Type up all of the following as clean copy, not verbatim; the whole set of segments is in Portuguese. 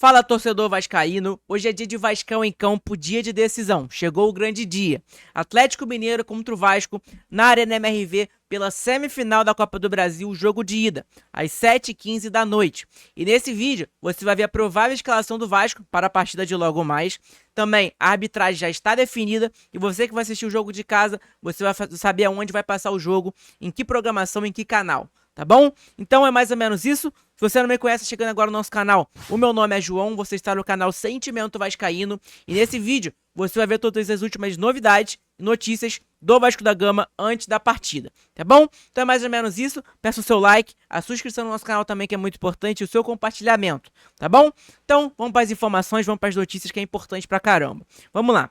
Fala, torcedor vascaíno, hoje é dia de Vascão em campo, dia de decisão, chegou o grande dia. Atlético Mineiro contra o Vasco na Arena MRV pela semifinal da Copa do Brasil, jogo de ida, às 7h15 da noite. E nesse vídeo você vai ver a provável escalação do Vasco para a partida de logo mais. Também a arbitragem já está definida e você que vai assistir o jogo de casa, você vai saber aonde vai passar o jogo, em que programação, em que canal. Tá bom? Então é mais ou menos isso. Se você não me conhece, chegando agora no nosso canal, o meu nome é João, você está no canal Sentimento Vascaíno. E nesse vídeo, você vai ver todas as últimas novidades e notícias do Vasco da Gama antes da partida, tá bom? Então é mais ou menos isso. Peço o seu like, a sua inscrição no nosso canal também, que é muito importante, e o seu compartilhamento, tá bom? Então, vamos para as informações, vamos para as notícias, que é importante pra caramba. Vamos lá.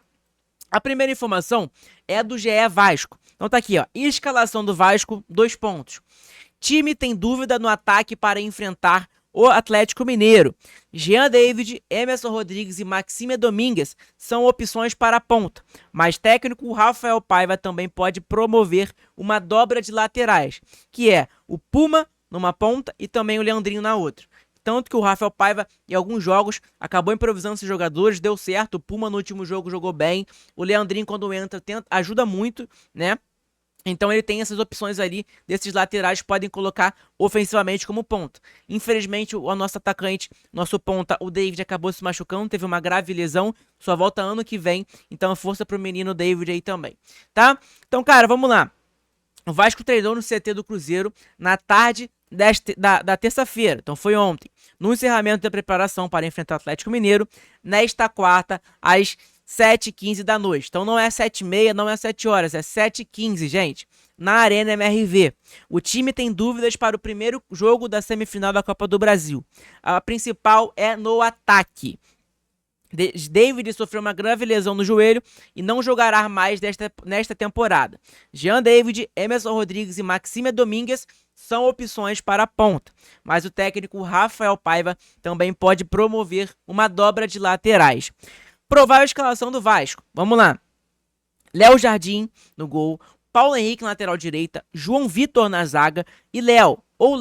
A primeira informação é do GE Vasco. Então tá aqui, ó. Escalação do Vasco, 2 pontos. Time tem dúvida no ataque para enfrentar o Atlético Mineiro. Jean David, Emerson Rodrigues e Maxime Domingues são opções para a ponta, mas técnico Rafael Paiva também pode promover uma dobra de laterais, que é o Puma numa ponta e também o Leandrinho na outra. Tanto que o Rafael Paiva, em alguns jogos, acabou improvisando esses jogadores, deu certo. O Puma no último jogo jogou bem. O Leandrinho, quando entra, ajuda muito, né? Então ele tem essas opções ali, desses laterais que podem colocar ofensivamente como ponta. Infelizmente o nosso atacante, nosso ponta, o David, acabou se machucando, teve uma grave lesão, só volta ano que vem, então força pro menino David aí também, tá? Então, cara, vamos lá. O Vasco treinou no CT do Cruzeiro na tarde da terça-feira, então foi ontem, no encerramento da preparação para enfrentar o Atlético Mineiro, nesta quarta, às 7h15 da noite. Então não é 7h30, não é 7 horas, é 7h15, gente. Na Arena MRV. O time tem dúvidas para o primeiro jogo da semifinal da Copa do Brasil. A principal é no ataque. David sofreu uma grave lesão no joelho e não jogará mais nesta temporada. Jean David, Emerson Rodrigues e Maxime Domingues são opções para a ponta, mas o técnico Rafael Paiva também pode promover uma dobra de laterais. Provável escalação do Vasco. Vamos lá. Léo Jardim no gol, Paulo Henrique na lateral direita, João Vitor na zaga e Léo ou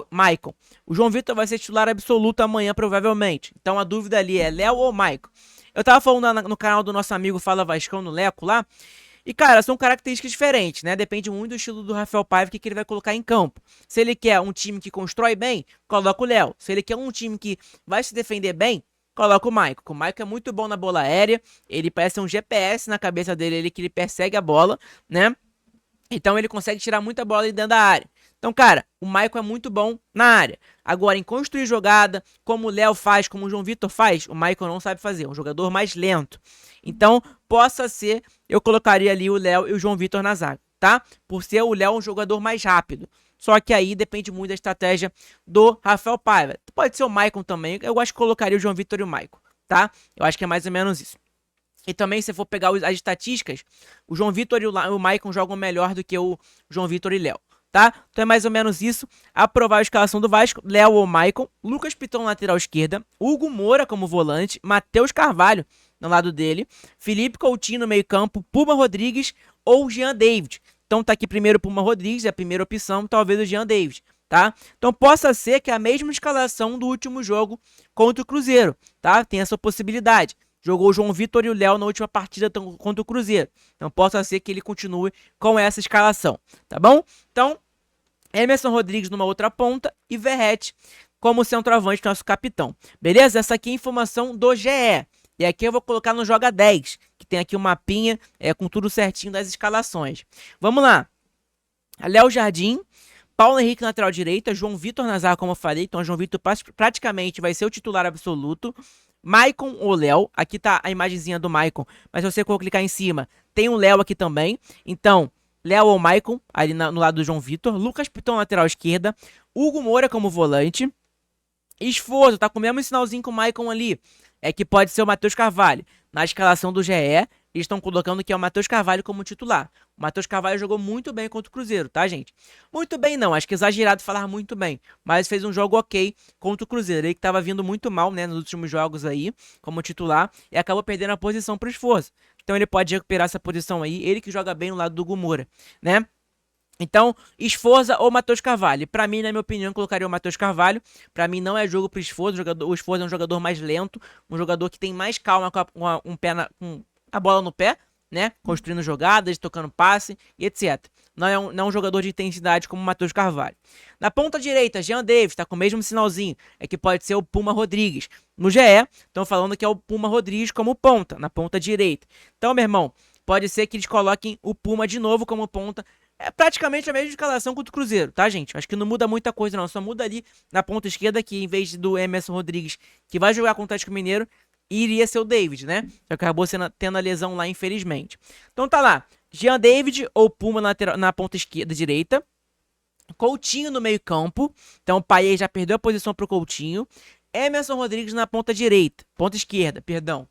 Maicon. O João Vitor vai ser titular absoluto amanhã, provavelmente. Então a dúvida ali é Léo ou Maicon. Eu tava falando no canal do nosso amigo Fala Vascão, no Leco lá. E, cara, são características diferentes, né? Depende muito do estilo do Rafael Paiva, que ele vai colocar em campo. Se ele quer um time que constrói bem, coloca o Léo. Se ele quer um time que vai se defender bem, coloca o Maicon. O Maicon é muito bom na bola aérea. Ele parece um GPS na cabeça dele, que ele persegue a bola, né? Então ele consegue tirar muita bola ali dentro da área. Então, cara, o Maicon é muito bom na área. Agora, em construir jogada, como o Léo faz, como o João Vitor faz, o Maicon não sabe fazer. É um jogador mais lento. Então, possa ser, eu colocaria ali o Léo e o João Vitor na zaga, tá? Por ser o Léo um jogador mais rápido. Só que aí depende muito da estratégia do Rafael Paiva. Pode ser o Maicon também. Eu acho que colocaria o João Vitor e o Maicon, tá? Eu acho que é mais ou menos isso. E também, se for pegar as estatísticas, o João Vitor e o Maicon jogam melhor do que o João Vitor e Léo, tá? Então é mais ou menos isso. A provável escalação do Vasco: Léo ou Maicon, Lucas Piton lateral esquerda, Hugo Moura como volante, Matheus Carvalho no lado dele, Felipe Coutinho no meio campo, Puma Rodrigues ou Jean David. Então tá aqui primeiro o Puma Rodrigues, é a primeira opção, talvez o Jean David, tá? Então possa ser que a mesma escalação do último jogo contra o Cruzeiro, tá? Tem essa possibilidade. Jogou o João Vitor e o Léo na última partida contra o Cruzeiro. Então possa ser que ele continue com essa escalação, tá bom? Então, Emerson Rodrigues numa outra ponta e Verratti como centroavante, nosso capitão. Beleza? Essa aqui é a informação do GE. E aqui eu vou colocar no Joga 10, que tem aqui um mapinha com tudo certinho das escalações. Vamos lá. Léo Jardim, Paulo Henrique na lateral direita, João Vitor na zaga, como eu falei. Então, o João Vitor praticamente vai ser o titular absoluto. Maicon ou Léo, aqui tá a imagenzinha do Maicon, mas se você for clicar em cima, tem um Léo aqui também. Então, Léo ou Maicon, ali no lado do João Vitor. Lucas Piton lateral esquerda, Hugo Moura como volante. Esforço, tá com o mesmo sinalzinho com o Maicon ali, é que pode ser o Matheus Carvalho. Na escalação do GE, eles estão colocando que é o Matheus Carvalho como titular. O Matheus Carvalho jogou muito bem contra o Cruzeiro, tá, gente? Muito bem não, acho que é exagerado falar muito bem, mas fez um jogo ok contra o Cruzeiro. Ele que tava vindo muito mal, né, nos últimos jogos aí, como titular, e acabou perdendo a posição pro Esforço. Então ele pode recuperar essa posição aí, ele que joga bem no lado do Hugo Moura, né? Então, Sforza ou Matheus Carvalho. Pra mim, na minha opinião, eu colocaria o Matheus Carvalho. Pra mim, não é jogo pro Sforza. O Sforza é um jogador mais lento, um jogador que tem mais calma com a bola no pé, né? Construindo jogadas, tocando passe e etc. Não é um jogador de intensidade como o Matheus Carvalho. Na ponta direita, Jean Davis, tá com o mesmo sinalzinho. É que pode ser o Puma Rodrigues. No GE, estão falando que é o Puma Rodrigues como ponta, na ponta direita. Então, meu irmão, pode ser que eles coloquem o Puma de novo como ponta. É praticamente a mesma escalação contra o Cruzeiro, tá, gente? Acho que não muda muita coisa, não. Só muda ali na ponta esquerda, que em vez do Emerson Rodrigues, que vai jogar contra o Atlético Mineiro, iria ser o David, né? Só que acabou tendo a lesão lá, infelizmente. Então tá lá. Jean David ou Puma na ponta esquerda, direita. Coutinho no meio campo. Então o Payet já perdeu a posição pro Coutinho. Emerson Rodrigues na ponta direita. Ponta esquerda, perdão.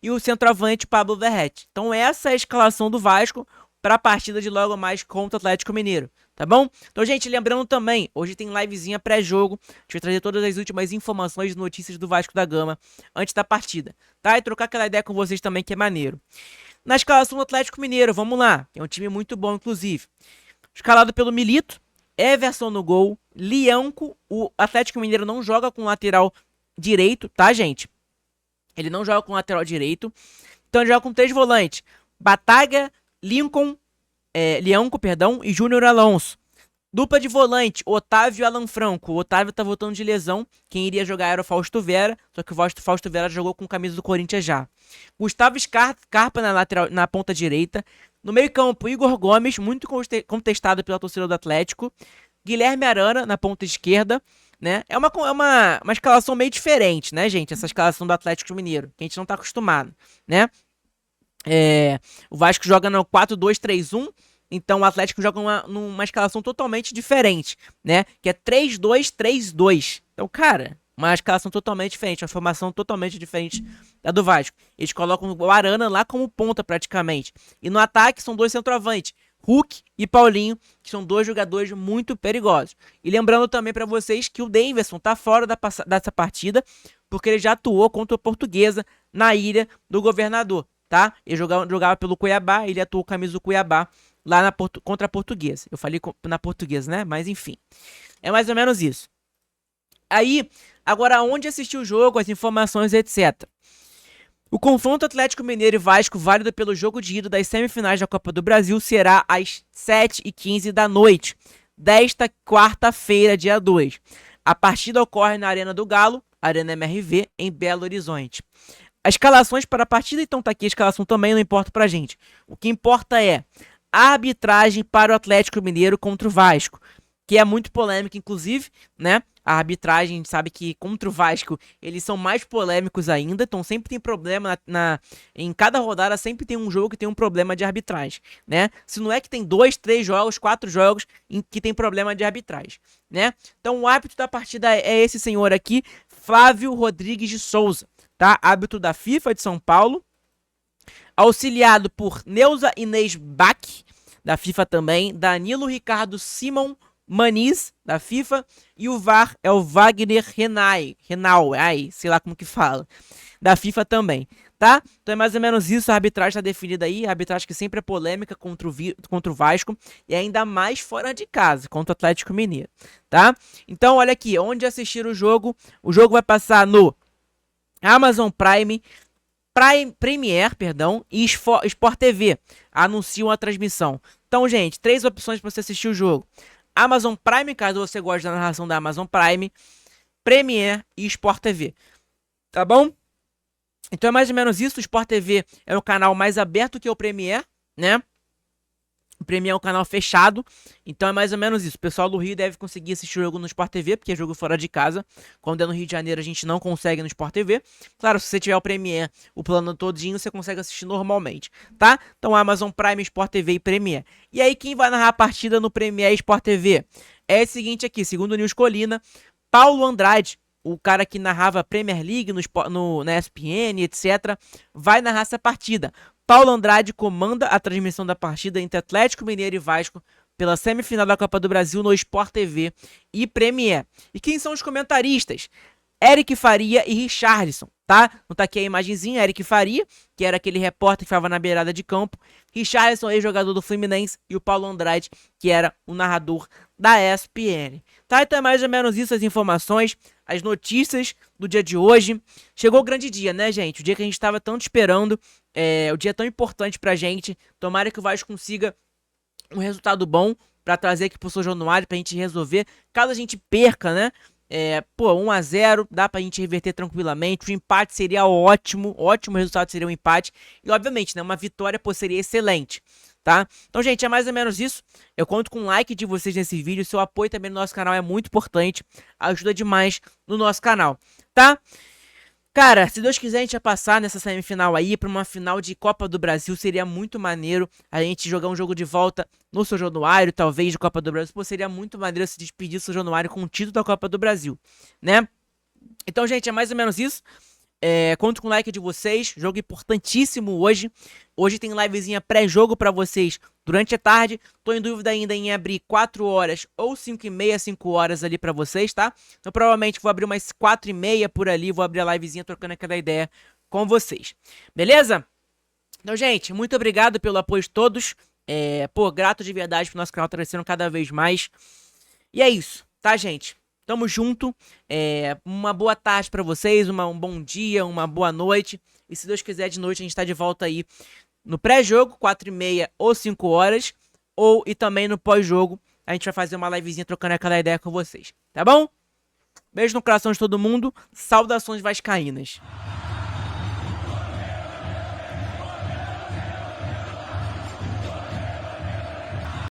E o centroavante Pablo Verratti. Então essa é a escalação do Vasco para a partida de logo mais contra o Atlético Mineiro, tá bom? Então, gente, lembrando também, hoje tem livezinha pré-jogo, a gente vai trazer todas as últimas informações e notícias do Vasco da Gama antes da partida, tá? E trocar aquela ideia com vocês também, que é maneiro. Na escalação do Atlético Mineiro, vamos lá, é um time muito bom, inclusive. Escalado pelo Milito, Everson no gol, Lianco, o Atlético Mineiro não joga com lateral direito, tá, gente? Ele não joga com lateral direito, então ele joga com 3 volantes, Bataga, Lianco, perdão, e Júnior Alonso. Dupla de volante, Otávio e Alan Franco. O Otávio tá voltando de lesão. Quem iria jogar era o Fausto Vera, só que o Fausto Vera jogou com camisa do Corinthians já. Gustavo Scarpa na ponta direita. No meio campo, Igor Gomes, muito contestado pela torcida do Atlético. Guilherme Arana na ponta esquerda, né? É uma escalação meio diferente, né, gente? Essa escalação do Atlético Mineiro, que a gente não tá acostumado, né? O Vasco joga no 4-2-3-1, então o Atlético joga numa escalação totalmente diferente, né? Que é 3-2-3-2. Então, cara, uma escalação totalmente diferente, uma formação totalmente diferente da do Vasco. Eles colocam o Arana lá como ponta praticamente. E no ataque são 2 centroavantes, Hulk e Paulinho, que são 2 jogadores muito perigosos. E lembrando também para vocês que o Davidson tá fora dessa partida, porque ele já atuou contra a Portuguesa na Ilha do Governador. Tá? Ele jogava pelo Cuiabá, ele atuou com a camisa do Cuiabá lá contra a Portuguesa. Eu falei na Portuguesa, né? Mas enfim, é mais ou menos isso. Aí, agora onde assistir o jogo, as informações, etc. O confronto Atlético Mineiro e Vasco, válido pelo jogo de ida das semifinais da Copa do Brasil, será às 7h15 da noite, desta quarta-feira, dia 2. A partida ocorre na Arena do Galo, Arena MRV, em Belo Horizonte. As escalações para a partida, então tá aqui a escalação também, não importa pra gente. O que importa é a arbitragem para o Atlético Mineiro contra o Vasco, que é muito polêmica, inclusive, né? A arbitragem, a gente sabe que contra o Vasco, eles são mais polêmicos ainda, então sempre tem problema em cada rodada, sempre tem um jogo que tem um problema de arbitragem, né? Se não é que tem 2, 3 jogos, 4 jogos em que tem problema de arbitragem, né? Então o árbitro da partida é esse senhor aqui, Flávio Rodrigues de Souza. Tá? Árbitro da FIFA de São Paulo, auxiliado por Neuza Inês Bach, da FIFA também, Danilo Ricardo Simon Maniz, da FIFA, e o VAR é o Wagner Renal, sei lá como que fala, da FIFA também, tá? Então é mais ou menos isso, a arbitragem tá definida aí, a arbitragem que sempre é polêmica contra o Vasco, e ainda mais fora de casa, contra o Atlético Mineiro, tá? Então olha aqui, onde assistir o jogo vai passar no Amazon Premier, e Sport TV anunciam a transmissão. Então, gente, 3 opções para você assistir o jogo. Amazon Prime, caso você goste da narração da Amazon Prime, Premier e Sport TV. Tá bom? Então é mais ou menos isso. O Sport TV é um canal mais aberto que o Premier, né? O Premier é um canal fechado, então é mais ou menos isso. O pessoal do Rio deve conseguir assistir o jogo no Sport TV, porque é jogo fora de casa. Quando é no Rio de Janeiro, a gente não consegue no Sport TV. Claro, se você tiver o Premier, o plano todinho, você consegue assistir normalmente, tá? Então, Amazon Prime, Sport TV e Premier. E aí, quem vai narrar a partida no Premier e Sport TV? É o seguinte aqui, segundo o News Colina, Paulo Andrade, o cara que narrava Premier League na ESPN, etc., vai narrar essa partida. Paulo Andrade comanda a transmissão da partida entre Atlético Mineiro e Vasco pela semifinal da Copa do Brasil no Sport TV e Premier. E quem são os comentaristas? Eric Faria e Richarlison, tá? Não tá aqui a imagenzinha, Eric Faria, que era aquele repórter que ficava na beirada de campo, Richarlison, ex-jogador do Fluminense, e o Paulo Andrade, que era o narrador da ESPN. Tá? Então é mais ou menos isso, as informações, as notícias do dia de hoje. Chegou o grande dia, né, gente? O dia que a gente estava tanto esperando, o dia tão importante pra gente. Tomara que o Vasco consiga um resultado bom pra trazer aqui pro São Januário pra gente resolver. Caso a gente perca, né? 1-0, dá pra gente reverter tranquilamente. O empate seria ótimo, ótimo resultado seria um empate. E obviamente, né, uma vitória seria excelente, tá? Então, gente, é mais ou menos isso. Eu conto com o like de vocês nesse vídeo. Seu apoio também no nosso canal é muito importante, ajuda demais no nosso canal, tá? Cara, se Deus quiser a gente vai passar nessa semifinal aí pra uma final de Copa do Brasil, seria muito maneiro a gente jogar um jogo de volta no São Januário, talvez de Copa do Brasil. Pô, seria muito maneiro se despedir do São Januário com o título da Copa do Brasil, né? Então, gente, é mais ou menos isso. Conto com o like de vocês, jogo importantíssimo hoje. Hoje tem livezinha pré-jogo pra vocês durante a tarde. Tô em dúvida ainda em abrir 4 horas ou 5h30, 5 horas ali pra vocês, tá? Então provavelmente vou abrir umas 4h30 por ali, vou abrir a livezinha trocando aquela ideia com vocês. Beleza? Então, gente, muito obrigado pelo apoio de todos. Grato de verdade pro nosso canal tá crescendo cada vez mais. E é isso, tá, gente? Tamo junto, uma boa tarde pra vocês, um bom dia, uma boa noite. E se Deus quiser, de noite a gente tá de volta aí no pré-jogo, 4h30 ou 5 horas. E também no pós-jogo, a gente vai fazer uma livezinha trocando aquela ideia com vocês, tá bom? Beijo no coração de todo mundo, saudações vascaínas.